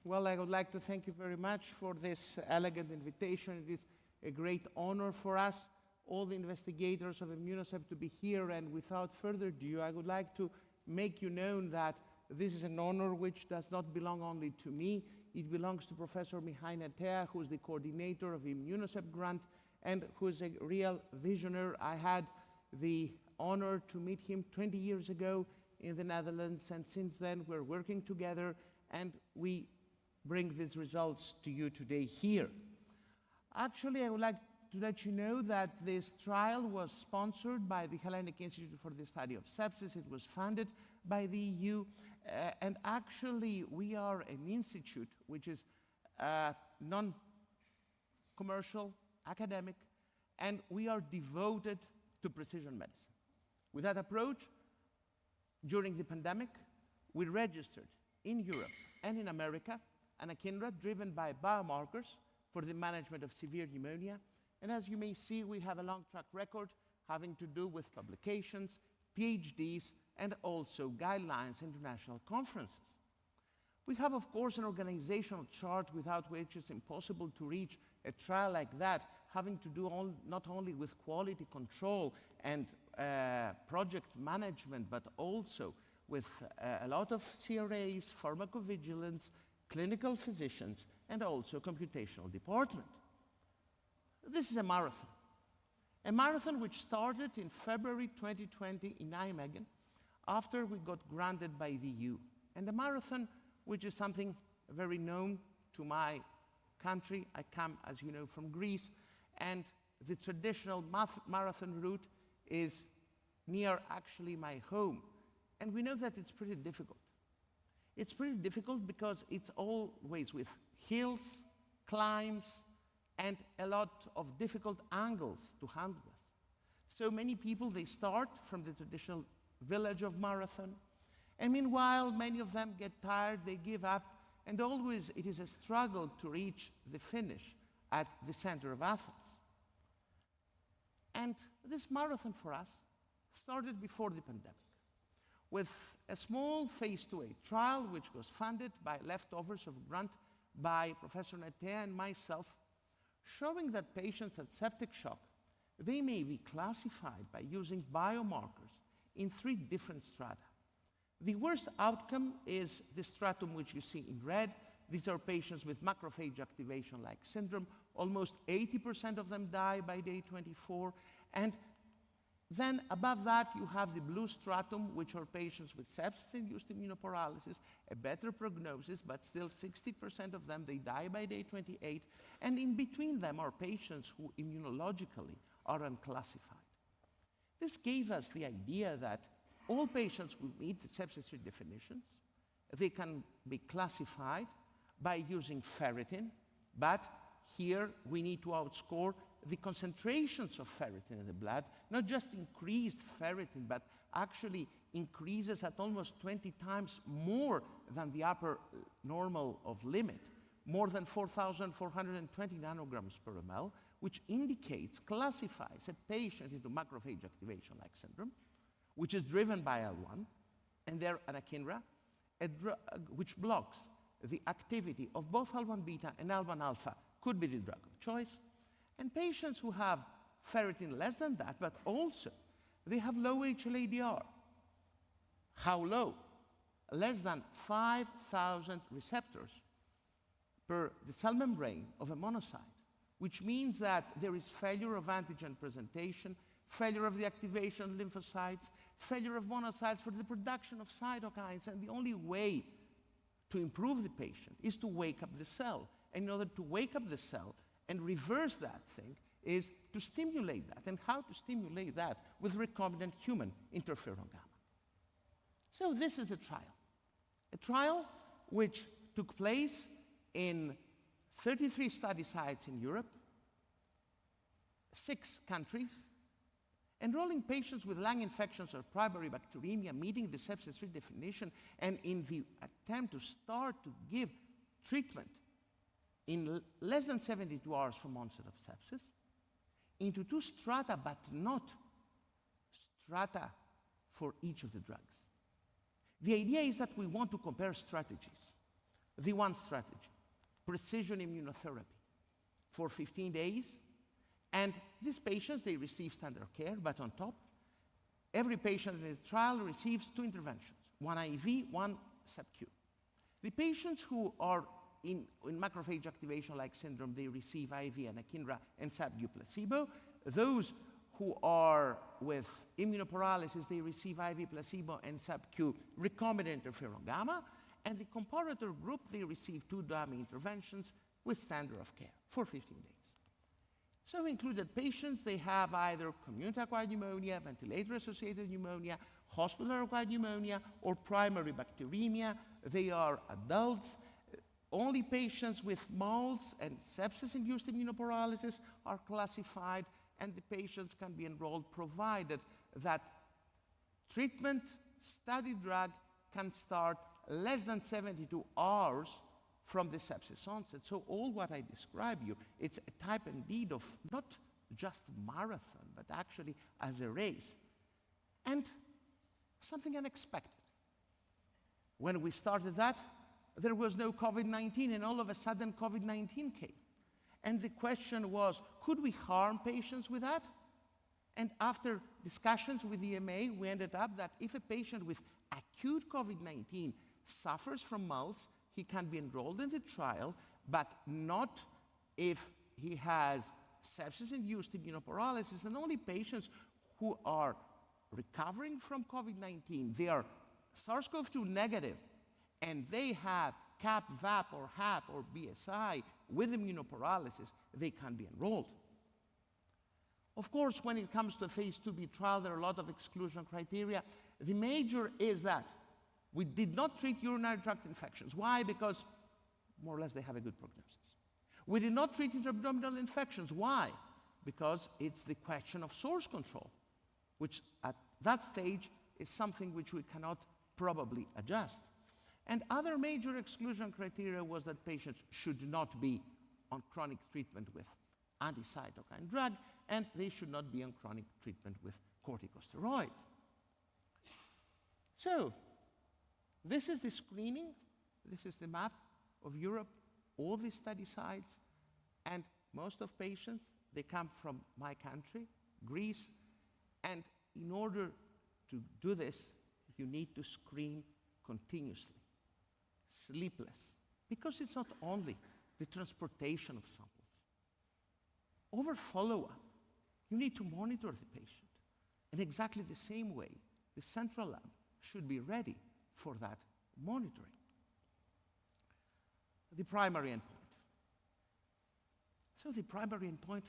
Well, I would like to thank you very much for this elegant invitation. It is a great honor for us, all the investigators of ImmunoSep, to be here. And without further ado, I would like to make you known that this is an honor which does not belong only to me. It belongs to Professor Mihai Netea, who is the coordinator of the ImmunoSep grant and who is a real visionary. I had the honor to meet him 20 years ago in the Netherlands, and since then we're working together and we bring these results to you today here. Actually, I would like to let you know that this trial was sponsored by the Hellenic Institute for the Study of Sepsis. It was funded by the EU, and actually we are an institute which is non-commercial, academic, and we are devoted to precision medicine. With that approach, during the pandemic, we registered in Europe and in America an anakinra driven by biomarkers for the management of severe pneumonia. And as you may see, we have a long track record having to do with publications, PhDs, and also guidelines, international conferences. We have, of course, an organizational chart without which it's impossible to reach a trial like that, having to do not only with quality control and project management, but also with a lot of CRAs, pharmacovigilance, clinical physicians, and also computational department. This is a marathon which started in February 2020 in Nijmegen after we got granted by the EU. And a marathon which is something very known to my country. I come, as you know, from Greece, and the traditional marathon route is near actually my home. And we know that it's pretty difficult. It's pretty difficult because it's always with hills, climbs, and a lot of difficult angles to handle with. So many people, they start from the traditional village of Marathon, and meanwhile, many of them get tired, they give up, and always it is a struggle to reach the finish at the center of Athens. And this marathon for us started before the pandemic, with a small phase 2A trial, which was funded by leftovers of grant by Professor Netea and myself, showing that patients at septic shock, they may be classified by using biomarkers in 3 different strata. The worst outcome is the stratum which you see in red. These are patients with macrophage activation-like syndrome. Almost 80% of them die by day 24. And then above that, you have the blue stratum, which are patients with sepsis-induced immunoparalysis, a better prognosis, but still 60% of them, they die by day 28. And in between them are patients who immunologically are unclassified. This gave us the idea that all patients who meet the sepsis 3 definitions, they can be classified by using ferritin, but here we need to outscore the concentrations of ferritin in the blood, not just increased ferritin, but actually increases at almost 20 times more than the upper normal of limit, more than 4,420 nanograms per ml, which classifies a patient into macrophage activation-like syndrome, which is driven by L1, and their anakinra, a drug which blocks the activity of both L1 beta and L1 alpha, could be the drug of choice. And patients who have ferritin less than that, but also they have low HLA-DR. How low? Less than 5,000 receptors per the cell membrane of a monocyte, which means that there is failure of antigen presentation, failure of the activation of lymphocytes, failure of monocytes for the production of cytokines, and the only way to improve the patient is to wake up the cell. And in order to wake up the cell and reverse that thing is to stimulate that. And how to stimulate that? With recombinant human interferon gamma. So this is the trial. A trial which took place in 33 study sites in Europe, 6 countries, enrolling patients with lung infections or primary bacteremia, meeting the sepsis 3 definition, and in the attempt to start to give treatment in less than 72 hours from onset of sepsis, into 2 strata, but not strata for each of the drugs. The idea is that we want to compare strategies. The one strategy, precision immunotherapy for 15 days. And these patients, they receive standard care, but on top, every patient in this trial receives 2 interventions, one IV, one sub-Q. The patients who are in macrophage activation-like syndrome, they receive IV anakinra and sub-Q placebo. Those who are with immunoparalysis, they receive IV placebo and sub-Q recombinant interferon gamma. And the comparator group, they receive 2 dummy interventions with standard of care for 15 days. So we included patients, they have either community-acquired pneumonia, ventilator-associated pneumonia, hospital-acquired pneumonia, or primary bacteremia. They are adults. Only patients with moles and sepsis-induced immunoparalysis are classified, and the patients can be enrolled provided that treatment, study drug, can start less than 72 hours from the sepsis onset. So all what I describe you, it's a type indeed of not just marathon, but actually as a race. And something unexpected. When we started that, there was no COVID-19, and all of a sudden COVID-19 came. And the question was, could we harm patients with that? And after discussions with the EMA, we ended up that if a patient with acute COVID-19 suffers from mumps, he can be enrolled in the trial, but not if he has sepsis-induced immunoparalysis, and only patients who are recovering from COVID-19, they are SARS-CoV-2 negative, and they have CAP, VAP, or HAP, or BSI with immunoparalysis, they can be enrolled. Of course, when it comes to a phase 2b trial, there are a lot of exclusion criteria. The major is that we did not treat urinary tract infections. Why? Because more or less they have a good prognosis. We did not treat intra-abdominal infections. Why? Because it's the question of source control, which at that stage is something which we cannot probably adjust. And other major exclusion criteria was that patients should not be on chronic treatment with anti-cytokine drug, and they should not be on chronic treatment with corticosteroids. So, this is the screening. This is the map of Europe, all the study sites, and most of patients, they come from my country, Greece, and in order to do this, you need to screen continuously, sleepless, because it's not only the transportation of samples. Over follow-up, you need to monitor the patient. In exactly the same way, the central lab should be ready for that monitoring. The primary endpoint. So the primary endpoint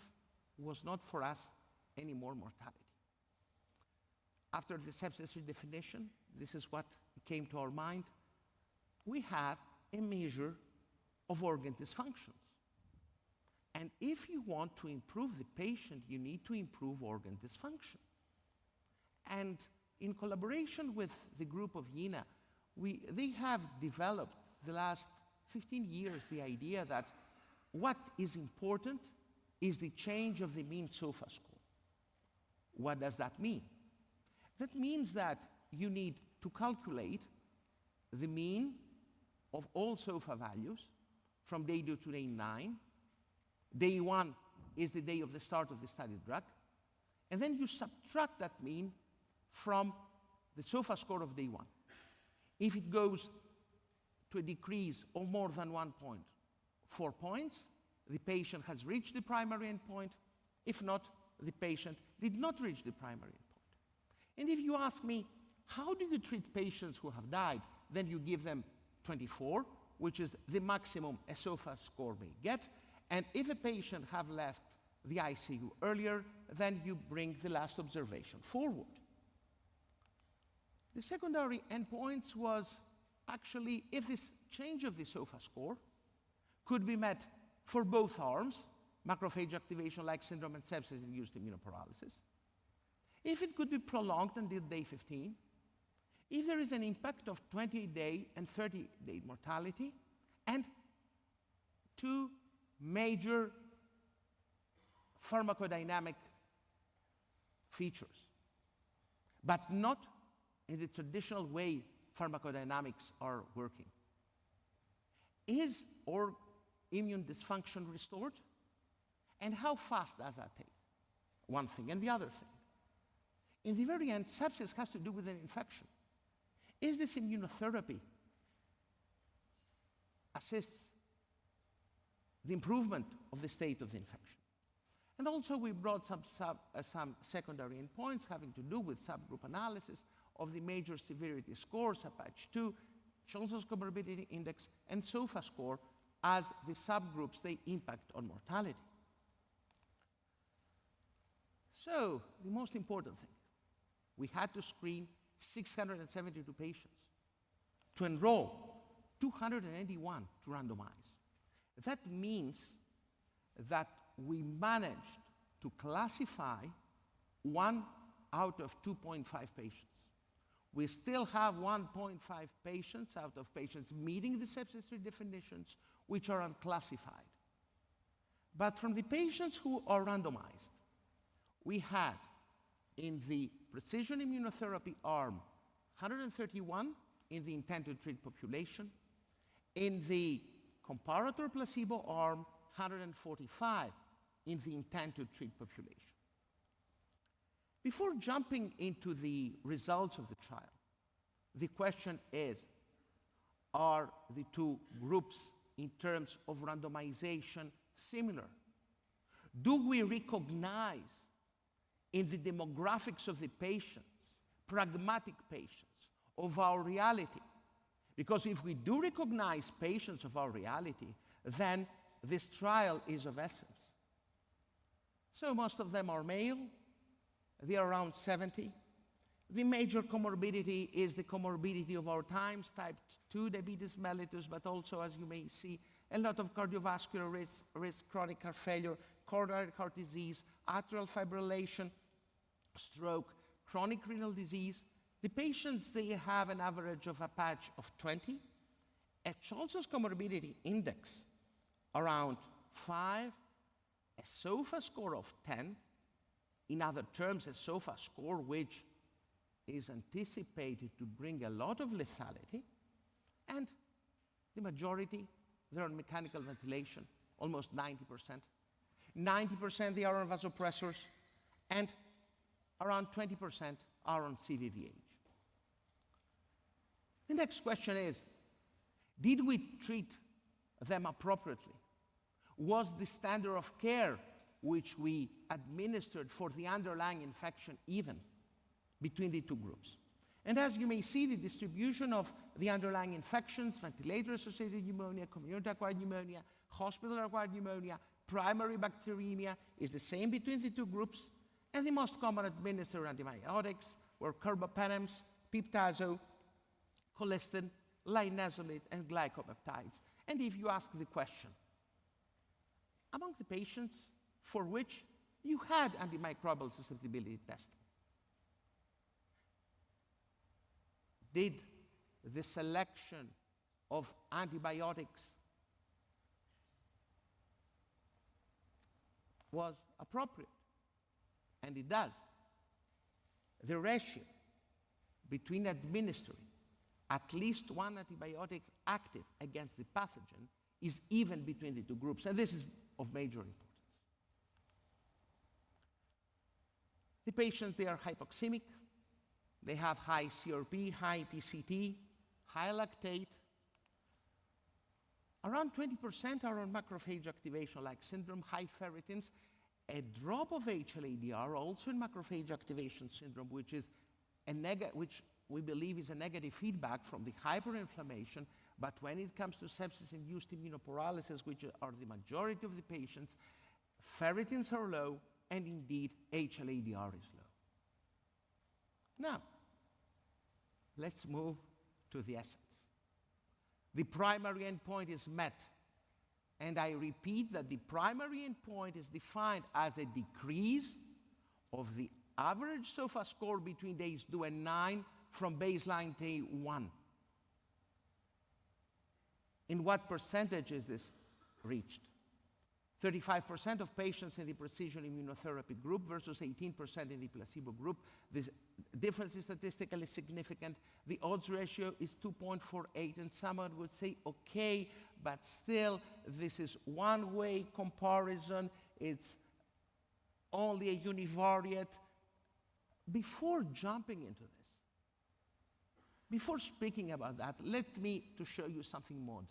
was not for us any more mortality. After the sepsis redefinition, this is what came to our mind. We have a measure of organ dysfunctions. And if you want to improve the patient, you need to improve organ dysfunction. And in collaboration with the group of YINA, they have developed the last 15 years the idea that what is important is the change of the mean SOFA score. What does that mean? That means that you need to calculate the mean of all SOFA values from day 2 to day 9. Day 1 is the day of the start of the study drug. And then you subtract that mean from the SOFA score of day 1. If it goes to a decrease of more than 1 point, 4 points, the patient has reached the primary endpoint. If not, the patient did not reach the primary endpoint. And if you ask me, how do you treat patients who have died? Then you give them 24, which is the maximum a SOFA score may get. And if a patient have left the ICU earlier, then you bring the last observation forward. The secondary endpoints was actually if this change of the SOFA score could be met for both arms, macrophage activation-like syndrome and sepsis-induced immunoparalysis, if it could be prolonged until day 15, if there is an impact of 28-day and 30-day mortality, and 2 major pharmacodynamic features, but not in the traditional way pharmacodynamics are working. Is our immune dysfunction restored? And how fast does that take? One thing and the other thing. In the very end, sepsis has to do with an infection. Is this immunotherapy assists the improvement of the state of the infection? And also we brought some secondary endpoints having to do with subgroup analysis of the major severity scores, APACH2, Children's Comorbidity Index, and SOFA score as the subgroups they impact on mortality. So, the most important thing, we had to screen 672 patients to enroll 281 to randomize. That means that we managed to classify 1 out of 2.5 patients. We still have 1.5 patients out of patients meeting the sepsis 3 definitions, which are unclassified. But from the patients who are randomized, we had in the precision immunotherapy arm 131 in the intent to treat population. In the comparator placebo arm, 145 in the intent to treat population. Before jumping into the results of the trial, the question is, are the two groups in terms of randomization similar? Do we recognize in the demographics of the patients, pragmatic patients, of our reality? Because if we do recognize patients of our reality, then this trial is of essence. So most of them are male. They are around 70. The major comorbidity is the comorbidity of our times, type 2 diabetes mellitus, but also, as you may see, a lot of cardiovascular risk, chronic heart failure, coronary heart disease, atrial fibrillation, stroke, chronic renal disease. The patients, they have an average of a patch of 20, a Children's Comorbidity Index around 5, a SOFA score of 10, in other terms, a SOFA score which is anticipated to bring a lot of lethality, and the majority, they're on mechanical ventilation, almost 90%. 90% they are on vasopressors, and around 20% are on CVVH. The next question is, did we treat them appropriately? Was the standard of care which we administered for the underlying infection even between the two groups? And as you may see, the distribution of the underlying infections, ventilator-associated pneumonia, community-acquired pneumonia, hospital-acquired pneumonia, primary bacteremia is the same between the two groups, and the most common administered antibiotics were carbapenems, piptazo, colistin, linezolid, and glycopeptides. And if you ask the question, among the patients for which you had antimicrobial susceptibility testing, did the selection of antibiotics was appropriate? And it does. The ratio between administering at least one antibiotic active against the pathogen is even between the two groups, and this is of major importance. The patients, they are hypoxemic, they have high CRP, high PCT, high lactate. Around 20% are on macrophage activation-like syndrome, high ferritins, a drop of HLA-DR also in macrophage activation syndrome, which is which we believe is a negative feedback from the hyperinflammation, but when it comes to sepsis-induced immunoparalysis, which are the majority of the patients, ferritins are low, and indeed HLA-DR is low. Now, let's move to the essence. The primary endpoint is met, and I repeat that the primary endpoint is defined as a decrease of the average SOFA score between days 2 and 9 from baseline day 1. In what percentage is this reached? 35% of patients in the precision immunotherapy group versus 18% in the placebo group. This difference is statistically significant. The odds ratio is 2.48, and someone would say, okay, but still, this is one-way comparison. It's only a univariate. Before jumping into this, before speaking about that, let me to show you something modern.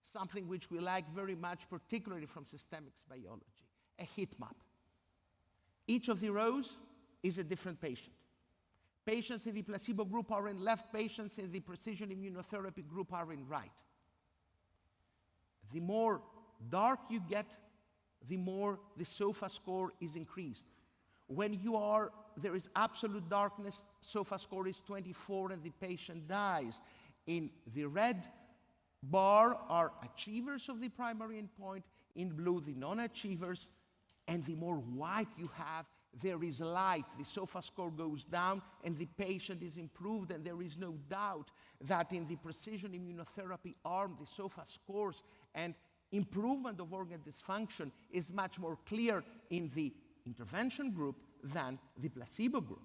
Something which we like very much, particularly from systemics biology, a heat map. Each of the rows is a different patient. Patients in the placebo group are in left, patients in the precision immunotherapy group are in right. The more dark you get, the more the SOFA score is increased. When there is absolute darkness, SOFA score is 24 and the patient dies. In the red bar are achievers of the primary endpoint, in blue the non-achievers, and the more white you have, there is light. The SOFA score goes down and the patient is improved, and there is no doubt that in the precision immunotherapy arm, the SOFA scores and improvement of organ dysfunction is much more clear in the intervention group than the placebo group.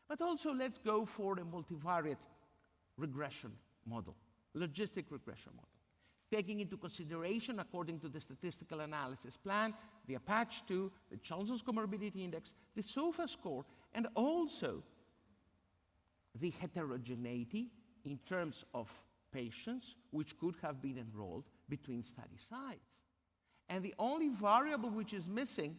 But also let's go for a multivariate regression model. Logistic regression model, taking into consideration, according to the statistical analysis plan, the APACH2, the Johnson's Comorbidity Index, the SOFA score, and also the heterogeneity in terms of patients which could have been enrolled between study sites. And the only variable which is missing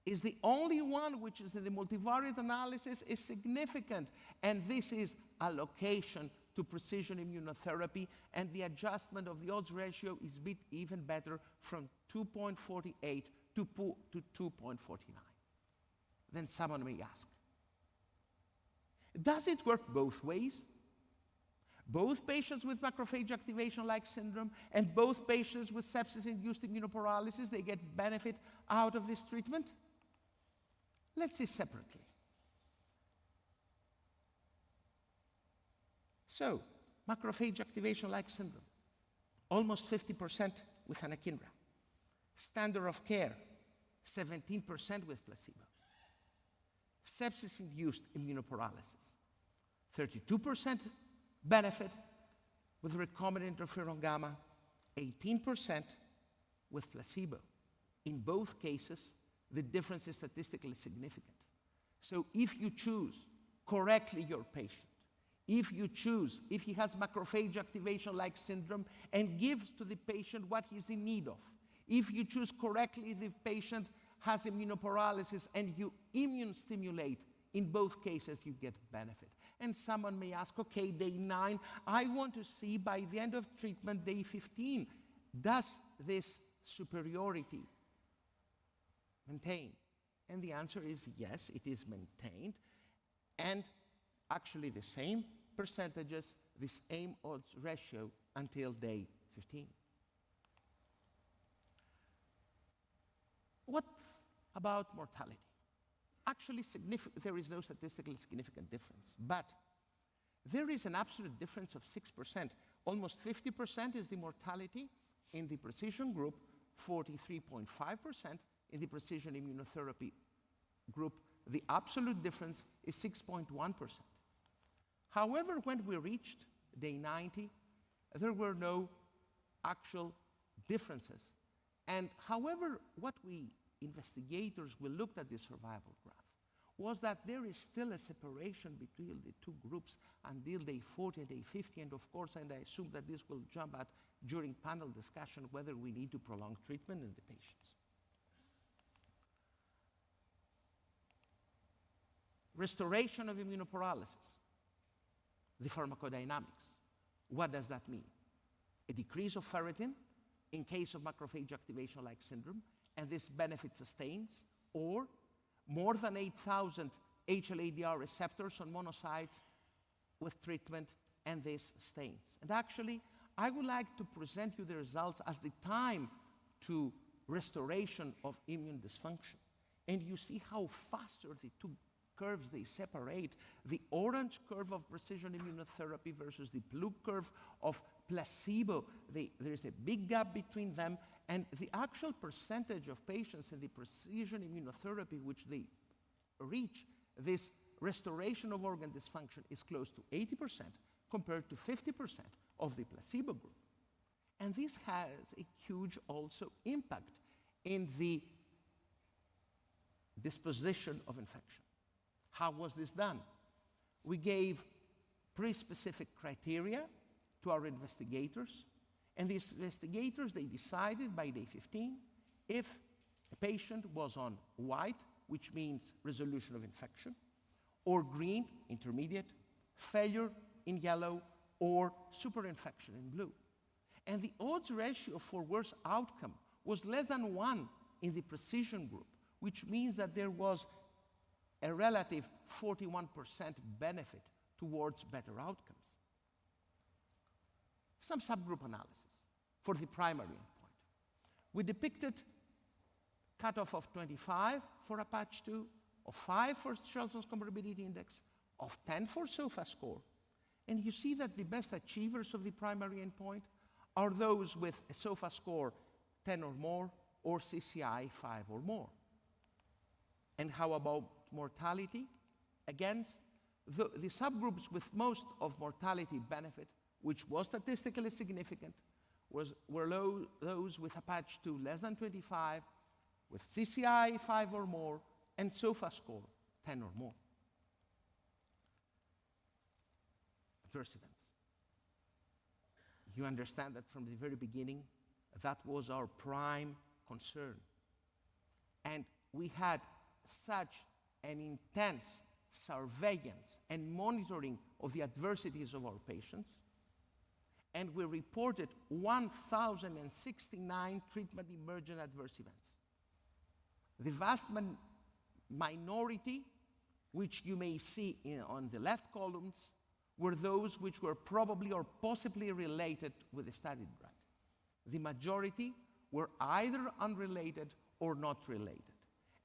is the only one which is in the multivariate analysis is significant, and this is allocation to precision immunotherapy, and the adjustment of the odds ratio is even better from 2.48 to 2.49. Then someone may ask, does it work both ways? Both patients with macrophage activation-like syndrome and both patients with sepsis-induced immunoparalysis, they get benefit out of this treatment? Let's see separately. So, macrophage activation-like syndrome, almost 50% with anakinra. Standard of care, 17% with placebo. Sepsis-induced immunoparalysis, 32% benefit with recombinant interferon gamma, 18% with placebo. In both cases, the difference is statistically significant. So if you choose correctly your patient, if he has macrophage activation-like syndrome and gives to the patient what he's in need of, if you choose correctly, the patient has immunoparalysis and you immune stimulate, in both cases you get benefit. And someone may ask, okay, day 9, I want to see by the end of treatment, day 15, does this superiority maintain? And the answer is yes, it is maintained. And actually the same percentages, the same odds ratio until day 15. What about mortality? Actually, there is no statistically significant difference, but there is an absolute difference of 6%. Almost 50% is the mortality in the precision group, 43.5% in the precision immunotherapy group. The absolute difference is 6.1%. However, when we reached day 90, there were no actual differences. And however, what we investigators will look at the survival graph was that there is still a separation between the two groups until day 40 and day 50, and of course, and I assume that this will jump out during panel discussion whether we need to prolong treatment in the patients. Restoration of immunoparalysis, the pharmacodynamics. What does that mean? A decrease of ferritin in case of macrophage activation-like syndrome, and this benefit sustains, or more than 8,000 HLA-DR receptors on monocytes with treatment, and this sustains. And actually, I would like to present you the results as the time to restoration of immune dysfunction. And you see how faster the two curves, they separate the orange curve of precision immunotherapy versus the blue curve of placebo. There's a big gap between them, and the actual percentage of patients in the precision immunotherapy which they reach this restoration of organ dysfunction is close to 80% compared to 50% of the placebo group. And this has a huge also impact in the disposition of infection. How was this done? We gave pre-specific criteria to our investigators, and these investigators, they decided by day 15 if a patient was on white, which means resolution of infection, or green, intermediate, failure in yellow, or superinfection in blue. And the odds ratio for worse outcome was less than 1 in the precision group, which means that there was a relative 41% benefit towards better outcomes. Some subgroup analysis for the primary endpoint. We depicted cutoff of 25 for Apache 2, of 5 for Shelton's Comparability Index, of 10 for SOFA score. And you see that the best achievers of the primary endpoint are those with a SOFA score 10 or more, or CCI 5 or more. And how about mortality? Against the subgroups with most of mortality benefit, which was statistically significant, were those with Apache 2 less than 25, with CCI 5 or more, and SOFA score 10 or more. Adverse events. You understand that from the very beginning, that was our prime concern. And we had such an intense surveillance and monitoring of the adversities of our patients, and we reported 1,069 treatment-emergent adverse events. The vast minority, which you may see on the left columns, were those which were probably or possibly related with the studied drug. The majority were either unrelated or not related.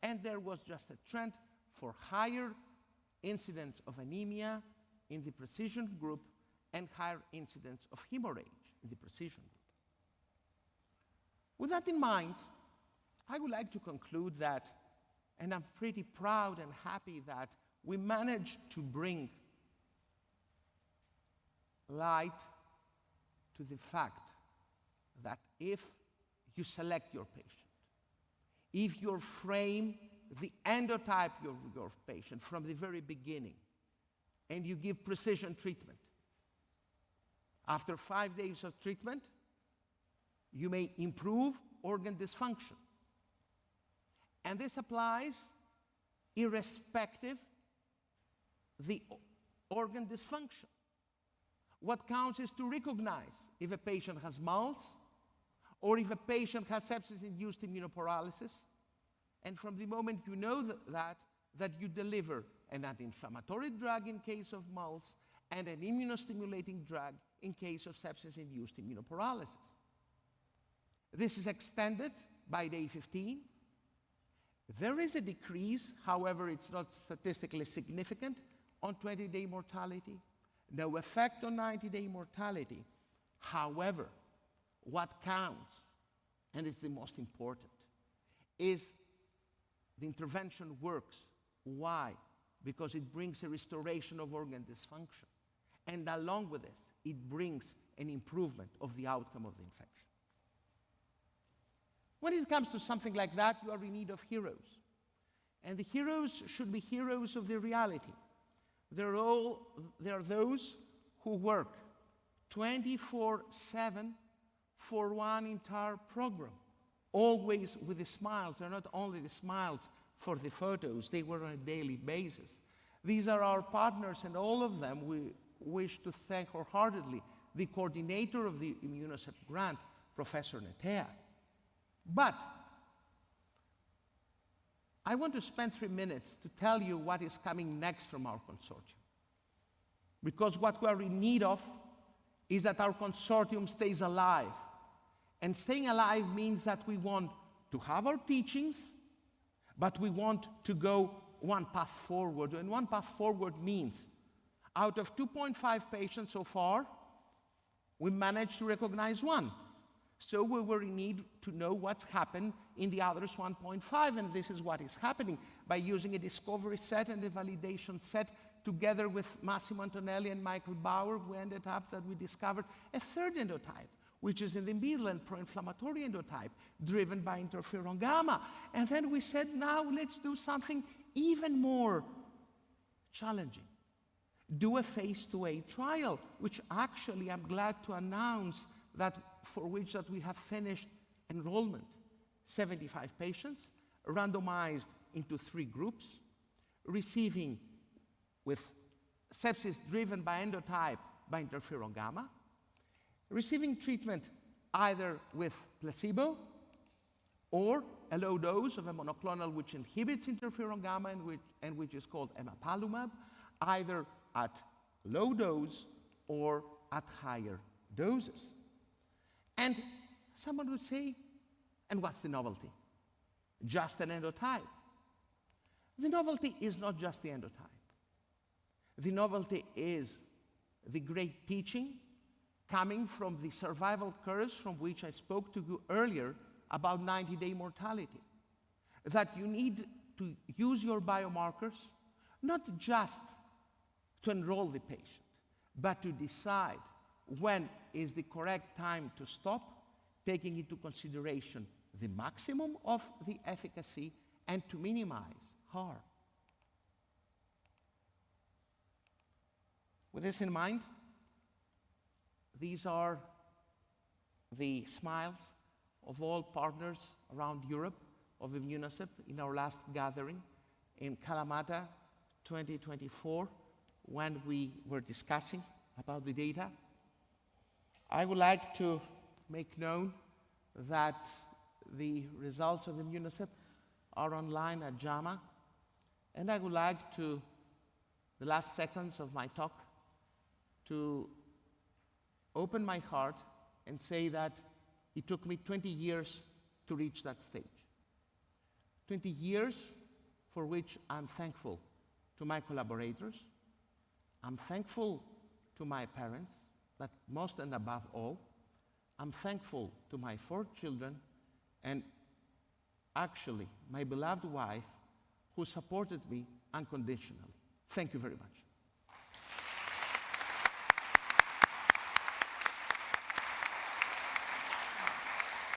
And there was just a trend for higher incidence of anemia in the precision group and higher incidence of hemorrhage in the precision group. With that in mind, I would like to conclude that, and I'm pretty proud and happy that we managed to bring light to the fact that if you select your patient, if you frame the endotype of your patient from the very beginning, and you give precision treatment, after 5 days of treatment, you may improve organ dysfunction. And this applies irrespective the organ dysfunction. What counts is to recognize if a patient has MALS or if a patient has sepsis-induced immunoparalysis. And from the moment you know that you deliver an anti-inflammatory drug in case of MALS and an immunostimulating drug in case of sepsis-induced immunoparalysis. This is extended by day 15. There is a decrease, however, it's not statistically significant, on 20-day mortality. No effect on 90-day mortality. However, what counts, and it's the most important, is the intervention works. Why? Because it brings a restoration of organ dysfunction. And along with this, it brings an improvement of the outcome of the infection. When it comes to something like that, you are in need of heroes. And the heroes should be heroes of the reality. They are those who work 24/7 for one entire program, always with the smiles. They're not only the smiles for the photos, they work on a daily basis. These are our partners, and all of them we wish to thank wholeheartedly the coordinator of the ImmunoSep grant, Professor Netea. But I want to spend 3 minutes to tell you what is coming next from our consortium. Because what we are in need of is that our consortium stays alive. And staying alive means that we want to have our teachings, but we want to go one path forward. And one path forward means out of 2.5 patients so far, we managed to recognize one. So we were in need to know what's happened in the others 1.5, and this is what is happening. By using a discovery set and a validation set together with Massimo Antonelli and Michael Bauer, we ended up that we discovered a third endotype, which is in the middle and pro-inflammatory endotype, driven by interferon gamma. And then we said, now let's do something even more challenging. Do a phase 2A trial, which actually I'm glad to announce that for which that we have finished enrollment. 75 patients, randomized into 3 groups, receiving with sepsis driven by endotype by interferon gamma, receiving treatment either with placebo or a low dose of a monoclonal which inhibits interferon gamma and which is called emapalumab, either at low dose or at higher doses. And someone would say, and what's the novelty? Just an endotype. The novelty is not just the endotype. The novelty is the great teaching coming from the survival curves from which I spoke to you earlier about 90-day mortality. That you need to use your biomarkers not just to enroll the patient, but to decide when is the correct time to stop, taking into consideration the maximum of the efficacy and to minimize harm. With this in mind, these are the smiles of all partners around Europe of ImmunoSep in our last gathering in Kalamata 2024 when we were discussing about the data. I would like to make known that the results of ImmunoSep are online at JAMA, and I would like to, the last seconds of my talk, to open my heart and say that it took me 20 years to reach that stage. 20 years for which I'm thankful to my collaborators. I'm thankful to my parents, but most and above all, I'm thankful to my 4 children and actually my beloved wife who supported me unconditionally. Thank you very much.